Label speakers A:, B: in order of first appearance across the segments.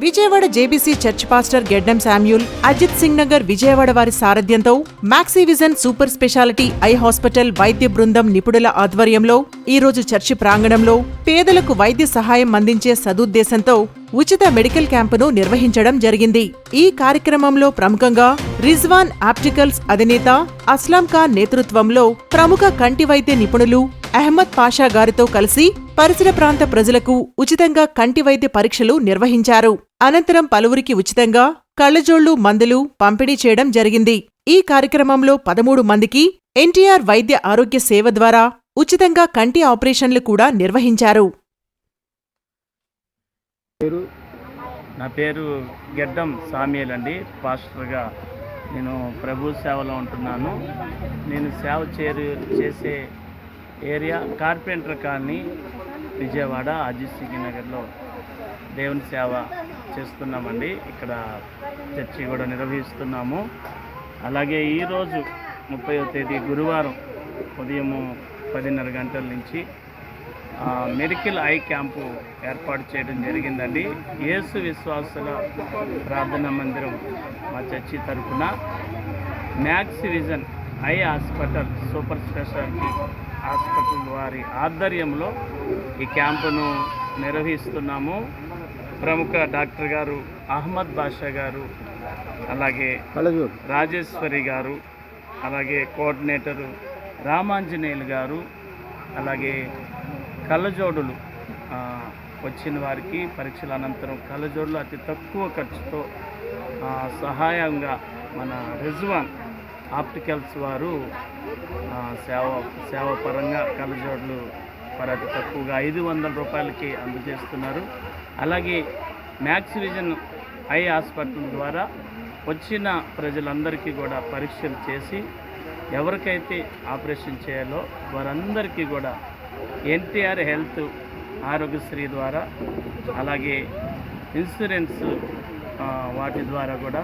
A: Vijayawada JBC church pastor Geddam Samuel, Ajit Singh Nagar Vijayawada వారి సారథ్యంతో Maxivision super speciality eye hospital వైద్య బృందం నిపుణుల ఆధ్వర్యంలో ఈరోజు చర్చి ప్రాంగణంలో పేదలకు వైద్య సహాయం అందించే సదుద్దేశంతో ఉచిత మెడికల్ క్యాంపును నిర్వహించడం జరిగింది. ఈ కార్యక్రమంలో ప్రముఖంగా రిజ్వాన్ ఆప్టికల్స్ అధినేత అస్లాం ఖాన్ నేతృత్వంలో ప్రముఖ కంటి వైద్య నిపుణులు అహ్మద్ పాషా గారితో కలిసి పరిసర ప్రాంత ప్రజలకు ఉచితంగా కంటి వైద్య పరీక్షలు నిర్వహించారు. అనంతరం పలువురికి ఉచితంగా కళ్లజోళ్లు, మందులు పంపిణీ చేయడం జరిగింది. ఈ కార్యక్రమంలో 13 మందికి ఎన్టీఆర్ వైద్య ఆరోగ్య సేవ ద్వారా ఉచితంగా కంటి ఆపరేషన్లు కూడా నిర్వహించారు.
B: నా పేరు గెడ్డం సామ్యూల్ అండి. పాస్టర్గా నేను ప్రభు సేవలో ఉంటున్నాను. నేను సేవ చేసే area carpenter colony, Vijayawada Ajit Singh నగర్లో దేవుని సేవ చేస్తున్నామండి. ఇక్కడ చర్చి కూడా నిర్వహిస్తున్నాము. అలాగే ఈరోజు 30వ తేదీ గురువారం ఉదయం 10:30 గంటల నుంచి మెడికల్ ఐ క్యాంపు ఏర్పాటు చేయడం జరిగిందండి. యేసు విశ్వాసుల ప్రార్థనా మందిరం మా చర్చి తరఫున Maxivision eye hospital super speciality hospital వారి ఆధ్వర్యంలో ఈ క్యాంపును నిర్వహిస్తున్నాము. ప్రముఖ డాక్టర్ గారు అహ్మద్ బాషా గారు, అలాగే రాజేశ్వరి గారు, అలాగే కోఆర్డినేటరు రామాంజనేయులు గారు, అలాగే కళ్ళజోడులు వచ్చిన వారికి పరీక్షల అనంతరం కళ్ళజోడులు అతి తక్కువ ఖర్చుతో సహాయంగా మన రిజ్వాన్ ఆప్టికల్స్ వారు సేవపరంగా కళ్ళజోడులు అతి తక్కువగా 500 రూపాయలకి అందజేస్తున్నారు. అలాగే మ్యాక్సివిజన్ ఐ హాస్పిటల్ ద్వారా వచ్చిన ప్రజలందరికీ కూడా పరీక్షలు చేసి ఎవరికైతే ఆపరేషన్ చేయాలో వారందరికీ కూడా ఎన్టీఆర్ హెల్త్ ఆరోగ్యశ్రీ ద్వారా, అలాగే ఇన్సూరెన్స్ వాటి ద్వారా కూడా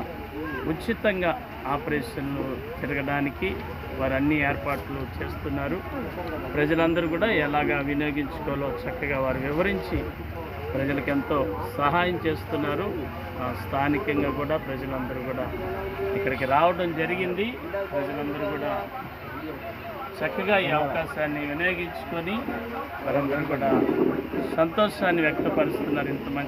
B: ఉచితంగా ఆపరేషన్లు తిరగడానికి వారు అన్ని ఏర్పాట్లు చేస్తున్నారు. ప్రజలందరూ కూడా ఎలాగా వినియోగించుకోవాలో చక్కగా వారు వివరించి ప్రజలకు ఎంతో సహాయం చేస్తున్నారు. స్థానికంగా కూడా ప్రజలందరూ కూడా ఇక్కడికి రావడం జరిగింది. ప్రజలందరూ కూడా చక్కగా ఈ అవకాశాన్ని వినియోగించుకొని వారందరూ కూడా సంతోషాన్ని వ్యక్తపరుస్తున్నారు. ఇంతమంది